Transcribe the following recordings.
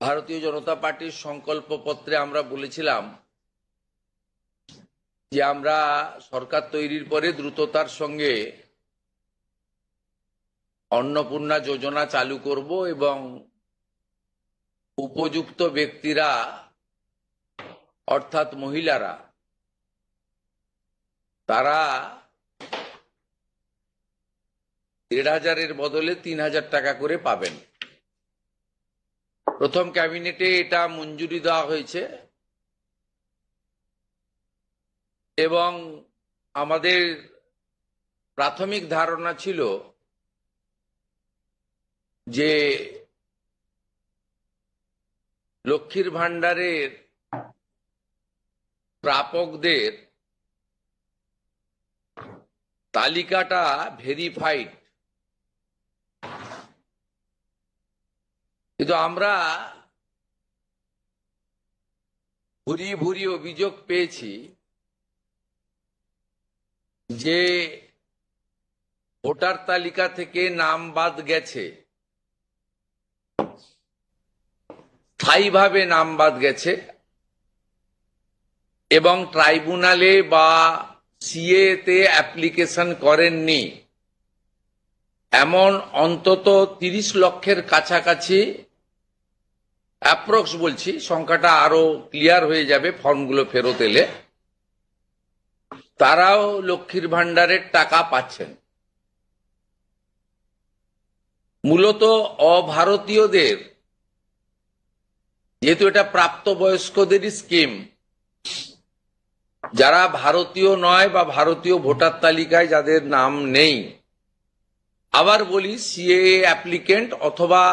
ভারতীয় জনতা পার্টির সংকল্পপত্রে আমরা বলেছিলাম যে আমরা সরকার তৈরির পরে দ্রুততার সঙ্গে অন্নপূর্ণা যোজনা চালু করব এবং উপযুক্ত ব্যক্তিরা অর্থাৎ মহিলারা তারা ১,৫০০-এর বদলে ৩,০০০ টাকা করে পাবেন। প্রথম ক্যাবিনেটে এটা মঞ্জুরি দেওয়া হয়েছে এবং আমাদের প্রাথমিক ধারণা ছিল যে লক্ষ্মীর ভাণ্ডারের প্রাপকদের তালিকাটা ভেরিফাইড, কিন্তু আমরা ভুরি ভুরি অভিযোগ পেয়েছি যে ভোটার তালিকা থেকে নাম বাদ গেছে, স্থায়ীভাবে নাম বাদ গেছে এবং ট্রাইব্যুনালে বা সিএ তে অ্যাপ্লিকেশন করেননি এমন অন্তত ৩০ লক্ষের কাছাকাছি, অ্যাপ্রক্স বলছি, সংখ্যাটা আরো ক্লিয়ার হয়ে যাবে ফর্মগুলো ফেরত এলে, তারাও লক্ষ্মীর ভাণ্ডারের টাকা পাচ্ছেন। মূলত অভারতীয়দের, যেহেতু এটা প্রাপ্তবয়স্কদেরই স্কিম, যারা ভারতীয় নয় বা ভারতীয় ভোটার তালিকায় যাদের নাম নেই, আবার বলি সিএএ অ্যাপ্লিকেন্ট অথবা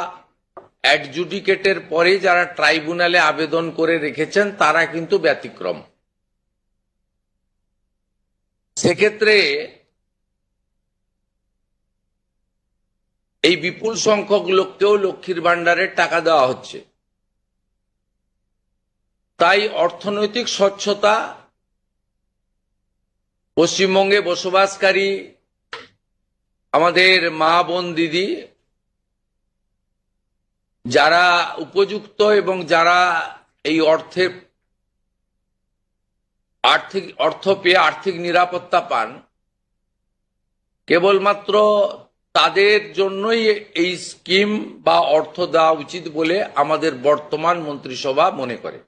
অ্যাডজুডিকেটের পরে যারা ট্রাইব্যুনালে আবেদন করে রেখেছেন তারা কিন্তু ব্যতিক্রম। সেক্ষেত্রে এই বিপুল সংখ্যক লোককেও লক্ষ্মীর ভাণ্ডারের টাকা দেওয়া হচ্ছে। তাই অর্থনৈতিক স্বচ্ছতা, পশ্চিমবঙ্গে বসবাসকারী আমাদের মা বোন দিদি যারা উপযুক্ত এবং যারা এই অর্থ পেয়ে আর্থিক নিরাপত্তা পান, কেবলমাত্র তাদের জন্যই এই স্কিম বা অর্থ দেওয়া উচিত বলে আমাদের বর্তমান মন্ত্রিসভা মনে করে।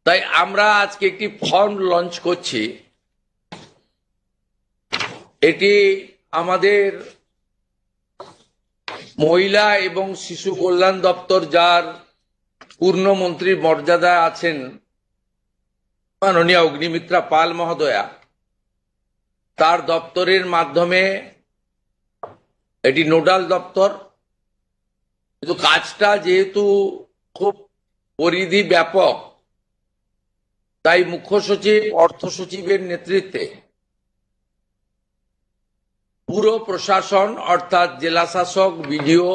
তাই আমরা আজকে একটি ফর্ম লঞ্চ করছি। এটি আমাদের মহিলা এবং শিশু কল্যাণ দপ্তর, যার পূর্ণমন্ত্রীর মর্যাদায় আছেন মাননীয়া অগ্নিমিত্রা পাল মহোদয়া, তার দপ্তরের মাধ্যমে, এটি নোডাল দপ্তর, কিন্তু কাজটা যেহেতু খুব পরিধি ব্যাপক, তাই মুখ্য সচিব, অর্থ সচিবের নেতৃত্বে পুরো প্রশাসন অর্থাৎ জেলা শাসক, বিডিও,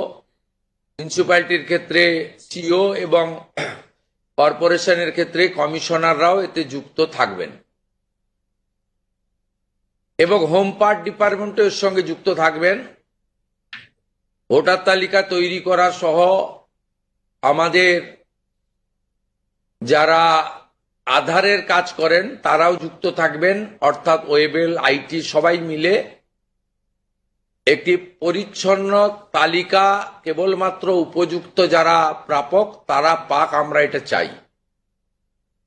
মিউনিসিপ্যালিটির ক্ষেত্রে সিও এবং কর্পোরেশনের ক্ষেত্রে কমিশনাররাও এতে যুক্ত থাকবেন এবং হোম পার্ট ডিপার্টমেন্টও এর সঙ্গে যুক্ত থাকবেন। ভোটার তালিকা তৈরি করা সহ আমাদের যারা আধারের কাজ করেন তারাও যুক্ত থাকবেন, অর্থাৎ ওয়েবেল, আইটি সবাই মিলে একটি পরিচ্ছন্ন তালিকা কেবলমাত্র উপযুক্ত যারা প্রাপক তারা পাক, আমরা এটা চাই।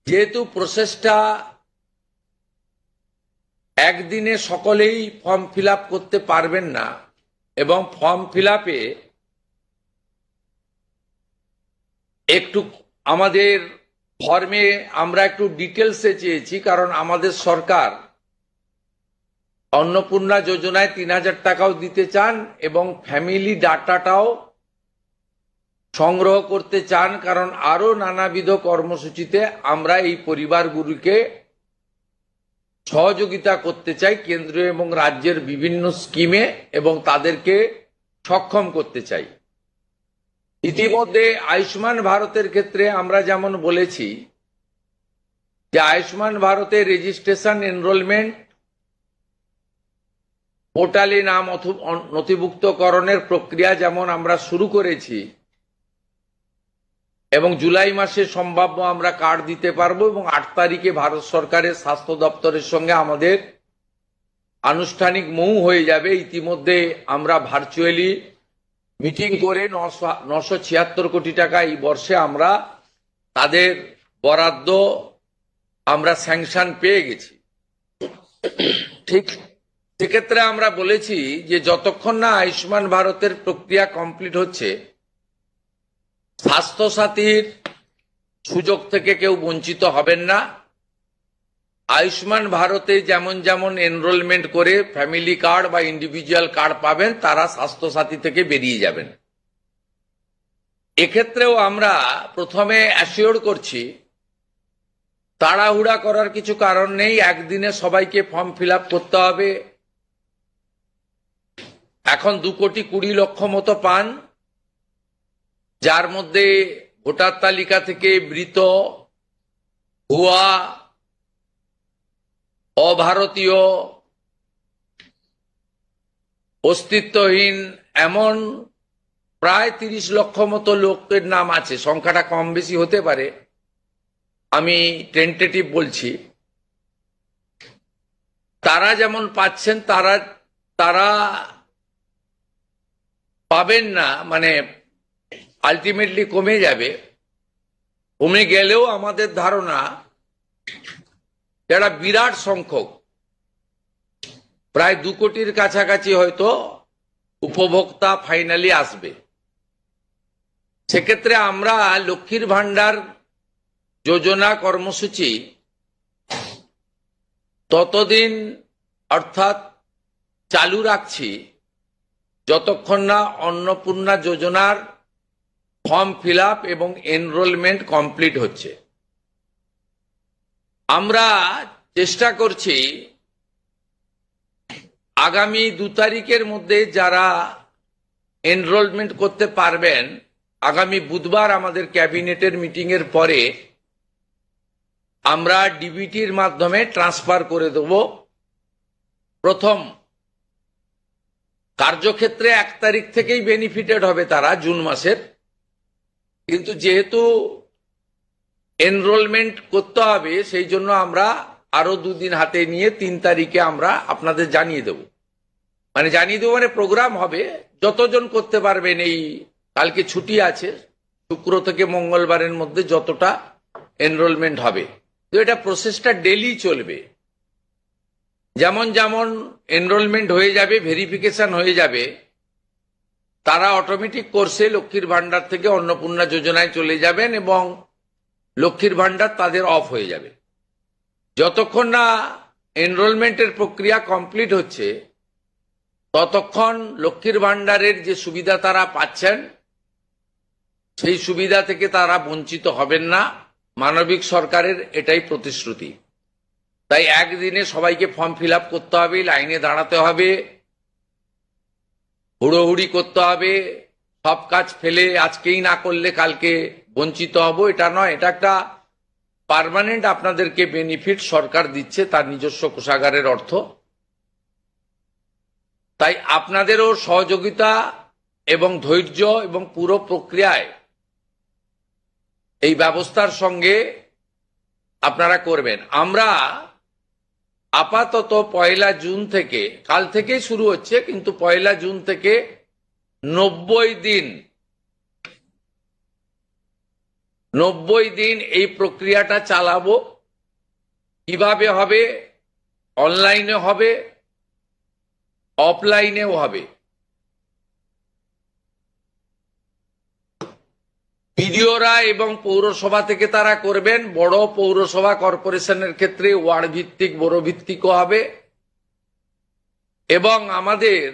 যেহেতু প্রসেসটা একদিনে সকলেই ফর্ম ফিল আপ করতে পারবেন না এবং ফর্ম ফিল আপে একটু আমাদের ফর্মে আমরা একটু ডিটেলসে চেয়েছি, কারণ আমাদের সরকার অন্নপূর্ণা যোজনায় ৩,০০০ টাকাও দিতে চান এবং ফ্যামিলি ডাটাটাও সংগ্রহ করতে চান, কারণ আরো নানাবিধ কর্মসূচিতে আমরা এই পরিবারগুলিকে সহযোগিতা করতে চাই কেন্দ্রীয় এবং রাজ্যের বিভিন্ন স্কিমে এবং তাদেরকে সক্ষম করতে চাই। ইতিমধ্যে আয়ুষ্মান ভারতের ক্ষেত্রে আমরা যেমন বলেছি যে আয়ুষ্মান ভারতের রেজিস্ট্রেশন, এনরোলমেন্ট, পোর্টালে নাম নথিভুক্তকরণের প্রক্রিয়া যেমন আমরা শুরু করেছি, এবং জুলাই মাসে সম্ভাব্য আমরা কার্ড দিতে পারবো এবং 8 তারিখে ভারত সরকারের স্বাস্থ্য দপ্তরের সঙ্গে আমাদের আনুষ্ঠানিক মৌ হয়ে যাবে। ইতিমধ্যে আমরা ভার্চুয়ালি মিটিং করে 976 কোটি টাকা এই বর্ষে আমরা তাদের বরাদ্দ আমরা স্যাংশন পেয়ে গেছি। ঠিক সেক্ষেত্রে আমরা বলেছি যে যতক্ষণ না আয়ুষ্মান ভারতের প্রক্রিয়া কমপ্লিট হচ্ছে, স্বাস্থ্যসাথীর সুযোগ থেকে কেউ বঞ্চিত হবেন না। আয়ুষ্মান ভারতে যেমন যেমন এনরোলমেন্ট করে ফ্যামিলি কার্ড বা ইন্ডিভিজুয়াল কার্ড পাবেন, তারা স্বাস্থ্যসাথী থেকে বেরিয়ে যাবেন। এক্ষেত্রেও আমরা প্রথমে অ্যাসিওর করছি তাড়াহুড়া করার কিছু কারণ নেই। একদিনে সবাইকে ফর্ম ফিল আপ করতে হবে। এখন 2,20,00,000 মতো পান, যার মধ্যে ভোটার তালিকা থেকে মৃত, ভুয়া, অভারতীয়, অস্তিত্বহীন এমন প্রায় 30 লক্ষ মতো লোকের নাম আছে। সংখ্যাটা কম বেশি হতে পারে, আমি টেন্টেটিভ বলছি। তারা যেমন পাচ্ছেন তারা পাবেন না, মানে আলটিমেটলি কমে যাবে। কমে গেলেও আমাদের ধারণা যারা বিরাট সংখ্যক, প্রায় 2 কোটির কাছাকাছি হয়তো উপভোক্তা ফাইনালি আসবে। সেক্ষেত্রে আমরা লক্ষ্মীর ভান্ডার যোজনা কর্মসূচি ততদিন অর্থাৎ চালু রাখছি যতক্ষণ না অন্নপূর্ণা যোজনার ফর্ম ফিল আপ এবং এনরোলমেন্ট কমপ্লিট হচ্ছে। আমরা চেষ্টা করছি আগামী 2 তারিখের মধ্যে যারা এনরোলমেন্ট করতে পারবেন, আগামী বুধবার আমাদের ক্যাবিনেটের মিটিং এর পরে আমরা ডিবিটির মাধ্যমে ট্রান্সফার করে দেব। প্রথম কার্যক্ষেত্রে 1 তারিখ থেকেই বেনিফিটেড হবে তারা, জুন মাসের। কিন্তু যেহেতু এনরোলমেন্ট করতে হবে, সেই জন্য আমরা আরো 2 দিন হাতে নিয়ে 3 তারিখে আমরা আপনাদের জানিয়ে দেব। মানে প্রোগ্রাম হবে, যতজন করতে পারবেন। এই কালকে ছুটি আছে, শুক্র থেকে মঙ্গলবারের মধ্যে যতটা এনরোলমেন্ট হবে। তো এটা প্রসেসটা ডেলি চলবে। যেমন যেমন এনরোলমেন্ট হয়ে যাবে, ভেরিফিকেশন হয়ে যাবে, তারা অটোমেটিক কোর্সে লক্ষ্মীর ভান্ডার থেকে অন্নপূর্ণা যোজনায় চলে যাবেন এবং লক্ষ্মীর ভান্ডার তাদের অফ হয়ে যাবে। যতক্ষণ না এনরোলমেন্টের প্রক্রিয়া কমপ্লিট হচ্ছে, ততক্ষণ লক্ষ্মীর ভান্ডারের যে সুবিধা তারা পাচ্ছেন, সেই সুবিধা থেকে তারা বঞ্চিত হবেন না। মানবিক সরকারের এটাই প্রতিশ্রুতি। তাই একদিনে সবাইকে ফর্ম ফিল আপ করতে হবে, লাইনে দাঁড়াতে হবে, হুড়োহুড়ি করতে হবে, সব কাজ ফেলে আজকেই না করলে কালকে বঞ্চিত হব, এটা নয়। এটা একটা পার্মানেন্ট আপনাদেরকে বেনিফিট সরকার দিচ্ছে তার নিজস্ব কোষাগারের অর্থ। তাই আপনাদেরও সহযোগিতা এবং ধৈর্য এবং পুরো প্রক্রিয়ায় এই ব্যবস্থার সঙ্গে আপনারা করবেন। আমরা আপাতত 1 জুন থেকে, কাল থেকেই শুরু হচ্ছে, কিন্তু 1 জুন থেকে 90 দিন এই প্রক্রিয়াটা চালাবো। কিভাবে হবে? অনলাইনে হবে, অফলাইনেও হবে। বিডিওরা এবং পৌরসভা থেকে তারা করবেন। বড় পৌরসভা কর্পোরেশনের ক্ষেত্রে ওয়ার্ড ভিত্তিক, বড় ভিত্তিকও হবে। এবং আমাদের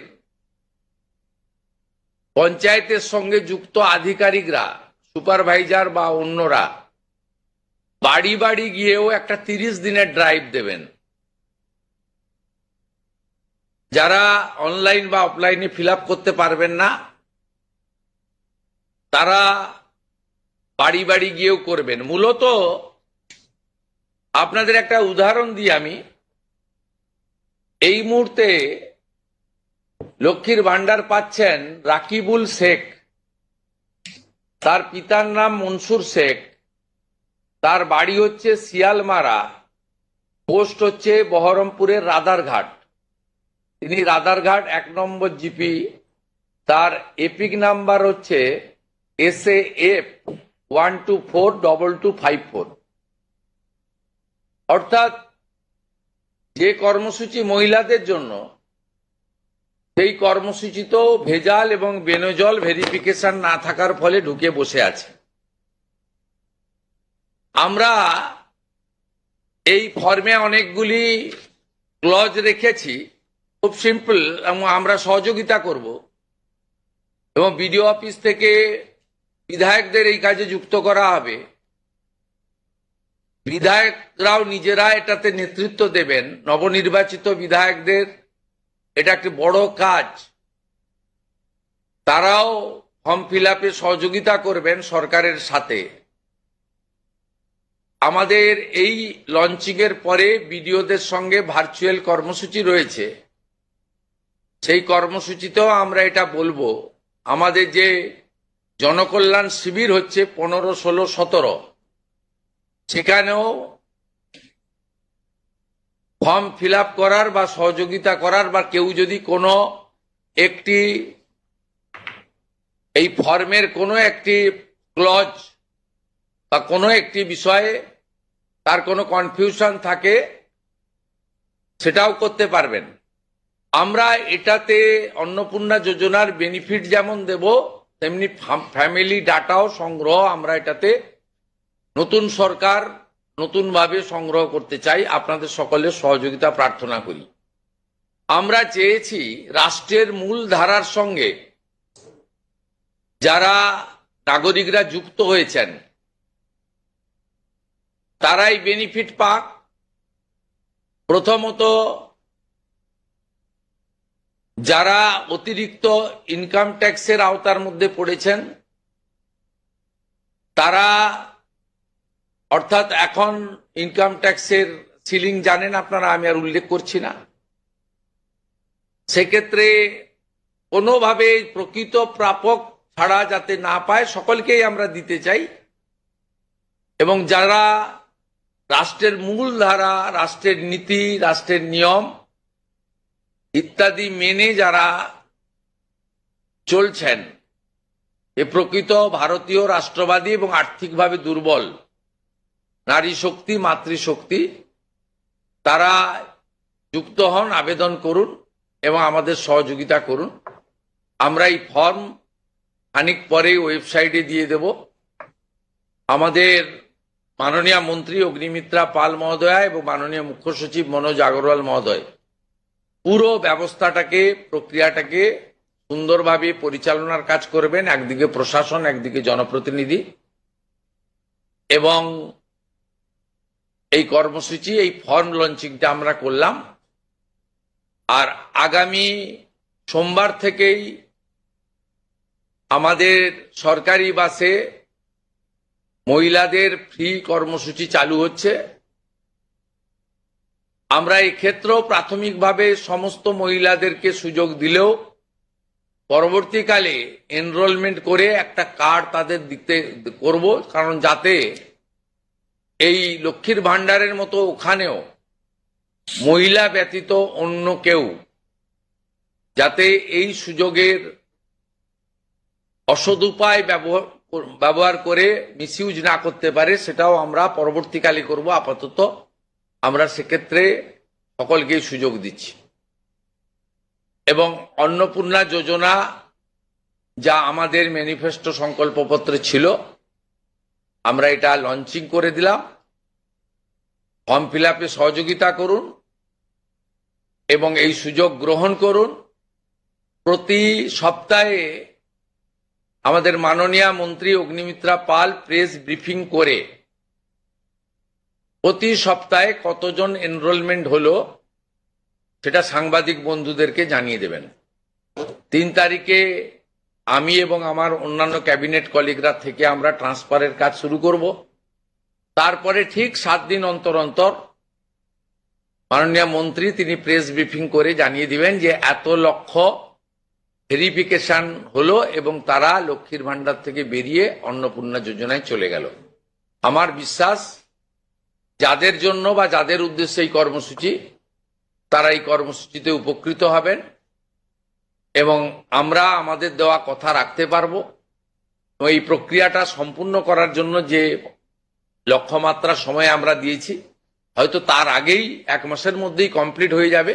পঞ্চায়েতের সঙ্গে যুক্ত আধিকারিকরা, সুপারভাইজার বা অন্যরা বাড়ি বাড়ি গিয়েও একটা 30 দিনের ড্রাইভ দেবেন। যারা অনলাইন বা অফলাইনে ফিল আপ করতে পারবেন না, তারা বাড়ি বাড়ি গিয়েও করবেন। মূলত আপনাদের একটা উদাহরণ দিই আমি। এই মুহূর্তে লক্ষ্মীর ভান্ডার পাচ্ছেন রাকিবুল শেখ, তার পিতার নাম মনসুর শেখ, তার বাড়ি হচ্ছে শিয়ালমারা, পোস্ট হচ্ছে বহরমপুরের রাদারঘাট। তিনি রাদারঘাট 1 নম্বর জিপি। তার এপিক নাম্বার হচ্ছে SAF 1242254। অর্থাৎ যে কর্মসূচি মহিলাদের জন্য, সেই কর্মসূচিতেও ভেজাল এবং বেনজল ভেরিফিকেশন না থাকার ফলে ঢুকে বসে আছে। আমরা এই ফর্মে অনেকগুলি ক্লজ রেখেছি, খুব সিম্পল, এবং আমরা সহযোগিতা করব এবং বিডিও অফিস থেকে বিধায়কদের এই কাজে যুক্ত করা হবে। বিধায়করাও নিজেরা এটাতে নেতৃত্ব দেবেন। নবনির্বাচিত বিধায়কদের এটা একটি বড় কাজ, তারাও ফর্ম ফিল আপে সহযোগিতা করবেন সরকারের সাথে। আমাদের এই লঞ্চিং এর পরে বিডিওদের সঙ্গে ভার্চুয়াল কর্মসূচি রয়েছে, সেই কর্মসূচিতেও আমরা এটা বলবো। আমাদের যে জনকল্যাণ শিবির হচ্ছে 15, 16, 17, সেখানেও ফর্ম ফিল আপ করার বা সহযোগিতা করার, বা কেউ যদি কোনো একটি এই ফর্মের কোনো একটি ক্লজ বা কোনো একটি বিষয়ে তার কোনো কনফিউশন থাকে, সেটাও করতে পারবেন। আমরা এটাতে অন্নপূর্ণা যোজনার বেনিফিট যেমন দেব, তেমনি ফ্যামিলি ডাটাও সংগ্রহ আমরা এটাতে নতুন সরকার নতুনভাবে সংগ্রহ করতে চাই। আপনাদের সকলের সহযোগিতা প্রার্থনা করি। আমরা চেয়েছি রাষ্ট্রের মূল ধারার সঙ্গে যারা নাগরিকরা যুক্ত হয়েছেন তারাই বেনিফিট পাক। প্রথমত, যারা অতিরিক্ত ইনকাম ট্যাক্সের আওতার মধ্যে পড়েছেন তারা, অর্থাৎ এখন ইনকাম ট্যাক্সের সিলিং জানেন আপনারা, আমি আর উল্লেখ করছি না। সেক্ষেত্রে কোনোভাবে প্রকৃত প্রাপক ছাড়া যাতে না পায়, সকলকেই আমরা দিতে চাই। এবং যারা রাষ্ট্রের মূল ধারা, রাষ্ট্রের নীতি, রাষ্ট্রের নিয়ম ইত্যাদি মেনে যারা চলছেন, এ প্রকৃত ভারতীয় রাষ্ট্রবাদী এবং আর্থিকভাবে দুর্বল নারী শক্তি, মাতৃশক্তি, তারা যুক্ত হন, আবেদন করুন এবং আমাদের সহযোগিতা করুন। আমরা এই ফর্ম খানিক পরেই ওয়েবসাইটে দিয়ে দেব। আমাদের মাননীয় মন্ত্রী অগ্নিমিত্রা পাল মহোদয়া এবং মাননীয় মুখ্য সচিব মনোজ আগরওয়াল মহোদয় পুরো ব্যবস্থাটাকে, প্রক্রিয়াটাকে সুন্দরভাবে পরিচালনার কাজ করবেন। একদিকে প্রশাসন, একদিকে জনপ্রতিনিধি, এবং এই কর্মসূচি, এই ফর্ম লঞ্চিংটা আমরা করলাম। আর আগামী সোমবার থেকেই আমাদের সরকারি বাসে মহিলাদের ফ্রি কর্মসূচি চালু হচ্ছে। আমরা এই ক্ষেত্রেও প্রাথমিকভাবে সমস্ত মহিলাদেরকে সুযোগ দিলেও পরবর্তীকালে এনরোলমেন্ট করে একটা কার্ড তাদের দিতে করব, কারণ যাতে এই লক্ষ্মীর ভান্ডারের মতো ওখানেও মহিলা ব্যতীত অন্য কেউ যাতে এই সুযোগের অসদুপায় ব্যবহার করে মিসইউজ না করতে পারে, সেটাও আমরা পরবর্তীকালে করব। আপাতত আমরা সেক্ষেত্রে সকলকেই সুযোগ দিচ্ছি। এবং অন্নপূর্ণা যোজনা যা আমাদের ম্যানিফেস্টো সংকল্পপত্রে ছিল, আমরা এটা লঞ্চিং করে দিলাম। ফর্ম ফিল আপে সহযোগিতা করুন এবং এই সুযোগ গ্রহণ করুন। প্রতি সপ্তাহে আমাদের মাননীয় মন্ত্রী অগ্নিমিত্রা পাল প্রেস ব্রিফিং করে প্রতি সপ্তাহে কতজন এনরোলমেন্ট হলো সেটা সাংবাদিক বন্ধুদেরকে জানিয়ে দেবেন। 3 তারিখে আমি এবং আমার অন্যান্য ক্যাবিনেট কলিগরা থেকে আমরা ট্রান্সফারের কাজ শুরু করব। তারপরে ঠিক 7 দিন অন্তর অন্তর মাননীয় মন্ত্রী তিনি প্রেস ব্রিফিং করে জানিয়ে দিবেন যে এত লক্ষ ভেরিফিকেশন হলো এবং তারা লক্ষ্মীর ভান্ডার থেকে বেরিয়ে অন্নপূর্ণা যোজনায় চলে গেল। আমার বিশ্বাস যাদের জন্য বা যাদের উদ্দেশ্যে এই কর্মসূচি, তারা এই কর্মসূচিতে উপকৃত হবেন এবং আমরা আমাদের দেওয়া কথা রাখতে পারবো। এই প্রক্রিয়াটা সম্পূর্ণ করার জন্য যে লক্ষ্যমাত্রা সময় আমরা দিয়েছি, হয়তো তার আগেই 1 মাসের মধ্যেই কমপ্লিট হয়ে যাবে।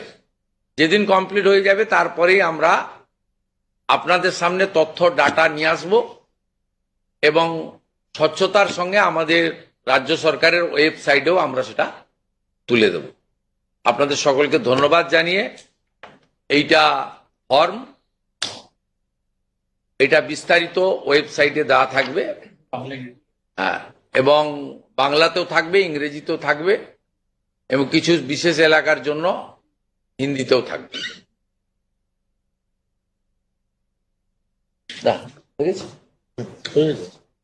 যেদিন কমপ্লিট হয়ে যাবে তারপরেই আমরা আপনাদের সামনে তথ্য ডাটা নিয়ে আসব এবং স্বচ্ছতার সঙ্গে আমাদের রাজ্য সরকারের ওয়েবসাইটেও আমরা সেটা তুলে দেব। আপনাদের সকলকে ধন্যবাদ জানিয়ে এইটা ফর্ম, এটা বিস্তারিত ওয়েবসাইটে দেওয়া থাকবে, হ্যাঁ, এবং বাংলাতেও থাকবে, ইংরেজিতেও থাকবে এবং কিছু বিশেষ এলাকার জন্য হিন্দিতেও থাকবে। ঠিক আছে।